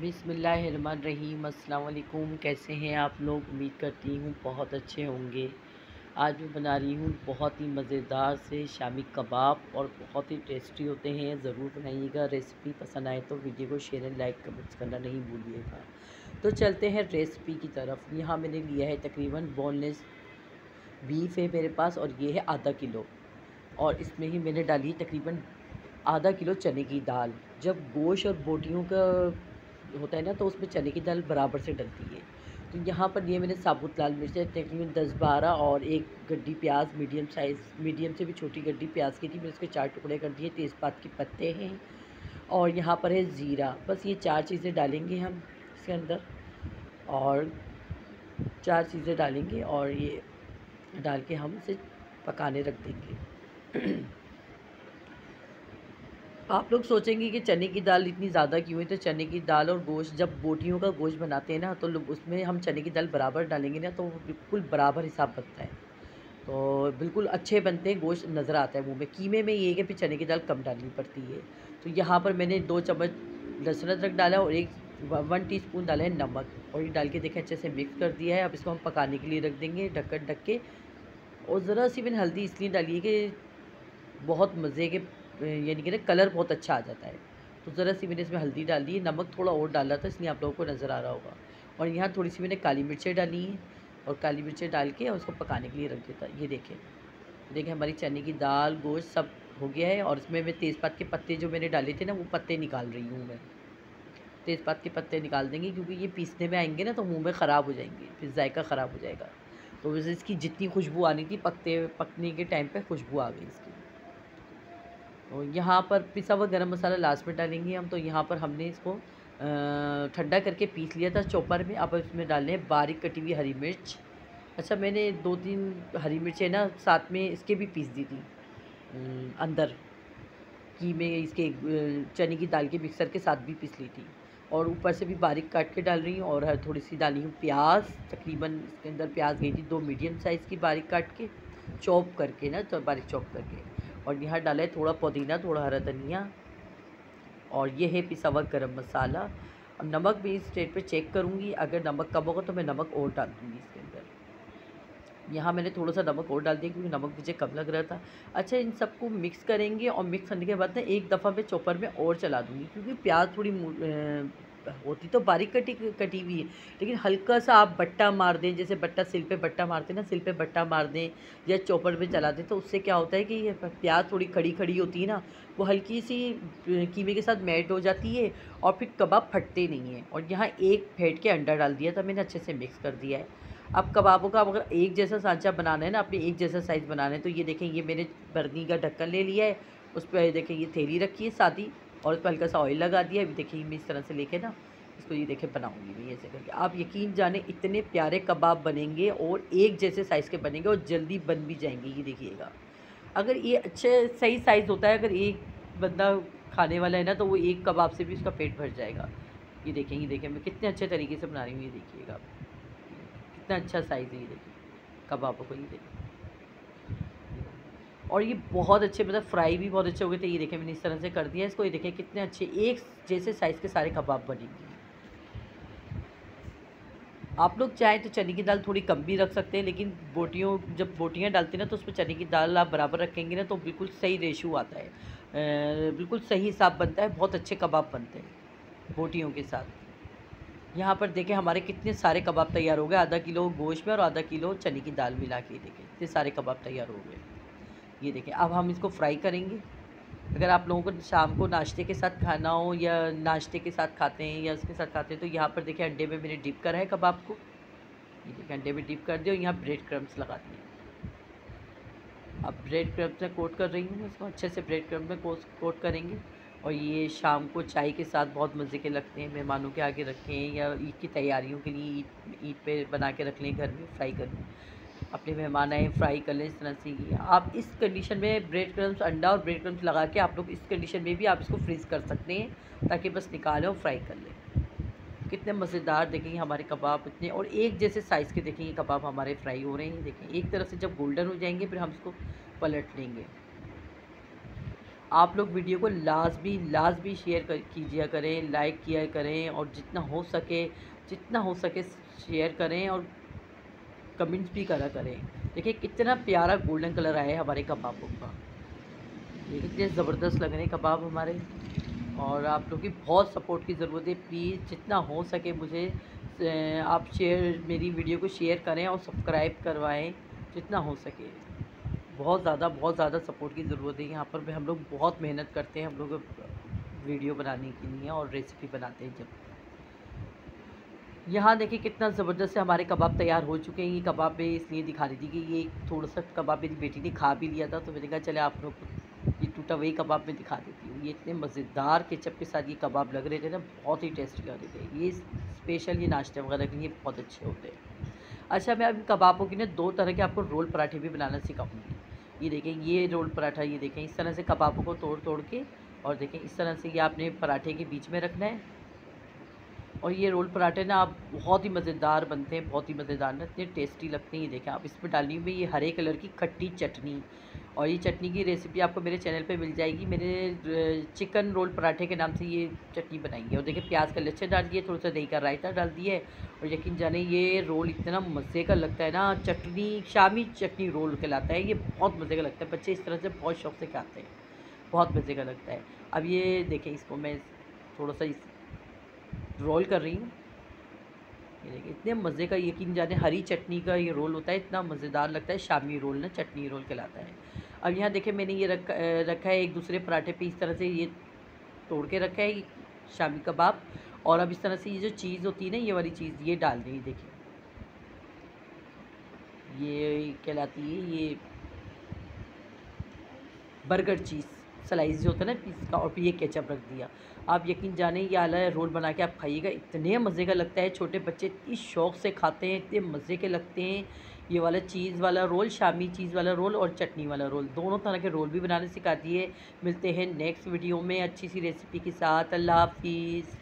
बिस्मिल्लाहिर्रहमानिर्रहीम। अस्सलाम वालेकुम। कैसे हैं आप लोग? उम्मीद करती हूँ बहुत अच्छे होंगे। आज मैं बना रही हूँ बहुत ही मज़ेदार से शामी कबाब और बहुत ही टेस्टी होते हैं। ज़रूर बनाइएगा। रेसिपी पसंद आए तो वीडियो को शेयर एंड लाइक कमेंट्स करना नहीं भूलिएगा। तो चलते हैं रेसिपी की तरफ। यहाँ मैंने लिया है तकरीबन बोनलेस बीफ है मेरे पास, और ये है आधा किलो। और इसमें ही मैंने डाली तकरीबन आधा किलो चने की दाल। जब गोश्त और बोटियों का होता है ना, तो उसमें चने की दाल बराबर से डलती है। तो यहाँ पर लिए मैंने साबुत लाल मिर्चें तकरीबन 10-12 और एक गड्डी प्याज, मीडियम से भी छोटी गड्डी प्याज की थी, मैंने उसके 4 टुकड़े कर दिए। तेज़पात के पत्ते हैं और यहाँ पर है ज़ीरा। बस ये 4 चीज़ें डालेंगे हम इसके अंदर, और 4 चीज़ें डालेंगे और ये डाल के हम इसे पकाने रख देंगे। आप लोग सोचेंगे कि चने की दाल इतनी ज़्यादा क्यों है, तो चने की दाल और गोश्त, जब बोटियों का गोश्त बनाते हैं ना, तो लोग उसमें हम चने की दाल बराबर डालेंगे ना, तो वो बिल्कुल बराबर हिसाब बनता है। तो बिल्कुल अच्छे बनते हैं, गोश्त नज़र आता है मुँह में। कीमे में ये है कि फिर चने की दाल कम डालनी पड़ती है। तो यहाँ पर मैंने 2 चम्मच लहसुन अदरक डाला और 1 टीस्पून डाला है नमक, और ये डाल के देखें अच्छे से मिक्स कर दिया है। अब इसको हम पकाने के लिए रख देंगे ढक के। और ज़रा सी मैंने हल्दी इसलिए डाली है कि बहुत मज़े के, यानी कि ना कलर बहुत अच्छा आ जाता है। तो ज़रा सी मैंने इसमें हल्दी डाली है, नमक थोड़ा और डाला था, इसलिए आप लोगों को नज़र आ रहा होगा। और यहाँ थोड़ी सी मैंने काली मिर्चें डाली हैं, और काली मिर्चें डाल के और उसको पकाने के लिए रख देता। ये देखें हमारी चने की दाल गोश्त सब हो गया है। और इसमें मैं तेज़पात के पत्ते जो मैंने डाले थे ना, वो पत्ते निकाल रही हूँ मैं। तेज़पात के पत्ते निकाल देंगे, क्योंकि ये पीसने में आएंगे ना तो मुँह में ख़राब हो जाएंगे, फिर जायका ख़राब हो जाएगा। तो वैसे इसकी जितनी खुशबू आनी थी पकने के टाइम पे खुशबू आ गई इसकी। और यहाँ पर पिसा हुआ गरम मसाला लास्ट में डालेंगे हम। तो यहाँ पर हमने इसको ठंडा करके पीस लिया था चॉपर में। अब इसमें डालने हैं बारीक कटी हुई हरी मिर्च। अच्छा, मैंने 2-3 हरी मिर्चें ना साथ में इसके भी पीस दी थी अंदर, कि मैं इसके चने की दाल के मिक्सर के साथ भी पीस ली थी। और ऊपर से भी बारीक काट के डाल रही हूँ। और थोड़ी सी डाली हूँ प्याज, तकरीबन इसके अंदर प्याज गई थी 2 मीडियम साइज़ की बारीक काट के, चॉप करके ना, तो बारीक चॉप करके। और यहाँ डाला है थोड़ा पुदीना, थोड़ा हरा धनिया, और ये है पिसा हुआ गरम मसाला। अब नमक भी इस स्टेज पे चेक करूँगी, अगर नमक कम होगा तो मैं नमक और डाल दूँगी इसके अंदर। यहाँ मैंने थोड़ा सा नमक और डाल दिया, क्योंकि नमक मुझे कम लग रहा था। अच्छा, इन सबको मिक्स करेंगे, और मिक्स करने के बाद ना एक दफ़ा मैं चॉपर में और चला दूँगी, क्योंकि प्याज थोड़ी होती तो बारीक कटी कटी हुई है, लेकिन हल्का सा आप बट्टा मार दें, जैसे बट्टा सिल पे बट्टा मारते हैं ना, सिल पे बट्टा मार दें या चॉपर में चला दें, तो उससे क्या होता है कि ये प्याज थोड़ी खड़ी खड़ी होती है ना, वो हल्की सी कीमे के साथ मैट हो जाती है, और फिर कबाब फटते नहीं हैं। और यहाँ एक फेंट के अंडा डाल दिया था मैंने, अच्छे से मिक्स कर दिया है। अब कबाबों का अगर एक जैसा सांचा बनाना है ना, अपने एक जैसा साइज़ बनाना है, तो ये देखें, ये मैंने बर्नी का ढक्कन ले लिया है, उस पर देखें ये थैली रखी है सादी, और उस पर हल्का सा ऑयल लगा दिया है। अभी देखिए मैं इस तरह से लेके ना इसको, ये देखें बनाऊंगी मैं ऐसे करके। आप यकीन जाने इतने प्यारे कबाब बनेंगे, और एक जैसे साइज़ के बनेंगे, और जल्दी बन भी जाएंगे। ये देखिएगा, अगर ये अच्छे सही साइज़ होता है, अगर एक बंदा खाने वाला है ना, तो वो एक कबाब से भी उसका पेट भर जाएगा। ये देखें मैं कितने अच्छे तरीके से बना रही हूँ। ये देखिएगा कितना अच्छा साइज़ है, ये देखिए कबाबों को, ये देखिए। और ये बहुत अच्छे, मतलब फ्राई भी बहुत अच्छे हो गए थे। ये देखें मैंने इस तरह से कर दिया इसको। ये देखें कितने अच्छे एक जैसे साइज़ के सारे कबाब बनेंगे। आप लोग चाहें तो चने की दाल थोड़ी कम भी रख सकते हैं, लेकिन जब बोटियाँ डालते हैं ना, तो उसमें चने की दाल आप बराबर रखेंगे ना, तो बिल्कुल सही रेशो आता है, बिल्कुल सही हिसाब बनता है, बहुत अच्छे कबाब बनते हैं बोटियों के साथ। यहाँ पर देखें हमारे कितने सारे कबाब तैयार हो गए, आधा किलो गोश्त में और आधा किलो चने की दाल मिला के। देखें इतने सारे कबाब तैयार हो गए। ये देखें, अब हम इसको फ्राई करेंगे। अगर आप लोगों को शाम को नाश्ते के साथ खाना हो, या नाश्ते के साथ खाते हैं या उसके साथ खाते हैं, तो यहाँ पर देखिए अंडे में मैंने डिप करा है कबाब को। ये देखिए अंडे में डिप कर दिया, और यहाँ ब्रेड क्रम्स लगा दिए। अब ब्रेड क्रम्स में कोट कर रही हूँ इसको, अच्छे से ब्रेड क्रम्स में कोट करेंगे। और ये शाम को चाय के साथ बहुत मज़े के लगते हैं। मेहमानों के आगे रखें, या ईद की तैयारियों के लिए ईद पे बना के रख लें घर में, फ्राई कर लें। अपने मेहमान आए, फ्राई कर लें इस तरह से। ये आप इस कंडीशन में ब्रेड क्रम्स, अंडा और ब्रेड क्रम्स लगा के, आप लोग इस कंडीशन में भी आप इसको फ्रीज़ कर सकते हैं, ताकि बस निकालें और फ्राई कर लें। कितने मज़ेदार देखेंगे हमारे कबाब, इतने और एक जैसे साइज़ के देखेंगे कबाब हमारे फ्राई हो रहे हैं। देखें एक तरफ से जब गोल्डन हो जाएंगे, फिर हम इसको पलट लेंगे। आप लोग वीडियो को लाजमी शेयर कीजिए करें, लाइक किया करें, और जितना हो सके शेयर करें, और कमेंट्स भी करा करें। देखिए कितना प्यारा गोल्डन कलर आया है हमारे कबाबों का। ये कितने ज़बरदस्त लग रहे हैं कबाब हमारे। और आप लोग की बहुत सपोर्ट की ज़रूरत है। प्लीज़ जितना हो सके मुझे आप मेरी वीडियो को शेयर करें और सब्सक्राइब करवाएं जितना हो सके। बहुत ज़्यादा सपोर्ट की ज़रूरत है। यहाँ पर भी हम लोग बहुत मेहनत करते हैं, हम लोग वीडियो बनाने के लिए और रेसिपी बनाते हैं जब। यहाँ देखिए कितना ज़बरदस्त से हमारे कबाब तैयार हो चुके हैं। ये कबाब मैं इसलिए दिखा रही थी कि ये थोड़ा सा कबाब मेरी बेटी ने खा भी लिया था, तो मैंने कहा चले आप लोग को ये टूटा वही कबाब मैं दिखा देती हूँ। ये इतने मज़ेदार केचप के साथ ये कबाब लग रहे थे ना, बहुत ही टेस्टी लग रहे थे। ये स्पेशल ये नाश्ते वगैरह के लिए बहुत अच्छे होते हैं। अच्छा, मैं अभी कबाबों की ना 2 तरह के आपको रोल पराठे भी बनाना सिखाऊँगी। ये देखें, ये रोल पराठा, ये देखें इस तरह से कबाबों को तोड़ के, और देखें इस तरह से ये आपने पराठे के बीच में रखना है। और ये रोल पराठे ना आप बहुत ही मज़ेदार बनते हैं, बहुत ही मज़ेदार ना, इतने टेस्टी लगते हैं। ये देखें, आप इसमें डाली हुई ये हरे कलर की खट्टी चटनी, और ये चटनी की रेसिपी आपको मेरे चैनल पे मिल जाएगी। मेरे चिकन रोल पराठे के नाम से ये चटनी बनाई है। और देखिए प्याज का लच्छे डाल दिए, थोड़ा सा दही का रायता डाल दिया है, और यकीन जाने ये रोल इतना मज़े का लगता है ना। चटनी शामी चटनी रोल कहलाता है। ये बहुत मज़े का लगता है, बच्चे इस तरह से बहुत शौक़ से खाते हैं, बहुत मज़े का लगता है। अब ये देखें, इसको मैं थोड़ा सा रोल कर रही हूँ। ये देखिए इतने मज़े का, यकीन जाने हरी चटनी का ये रोल होता है, इतना मज़ेदार लगता है। शामी रोल ना चटनी रोल कहलाता है। अब यहाँ देखिए मैंने ये रखा है एक दूसरे पराठे पे, इस तरह से ये तोड़ के रखा है शामी कबाब। और अब इस तरह से ये जो चीज़ होती है ना, ये वाली चीज़ ये डाल दी। देखिए ये कहलाती है ये बर्गर चीज़ स्लाइस जो होता है ना इसका, और फिर ये केचप रख दिया। आप यकीन जाने ये वाला रोल बना के आप खाइएगा, इतने मज़े का लगता है। छोटे बच्चे इतनी शौक़ से खाते हैं, इतने मज़े के लगते हैं। ये वाला चीज़ वाला रोल, शामी चीज़ वाला रोल और चटनी वाला रोल, दोनों तरह के रोल भी बनाने सिखाती है। मिलते हैं नेक्स्ट वीडियो में अच्छी सी रेसिपी के साथ। अल्लाह हाफ़िज़।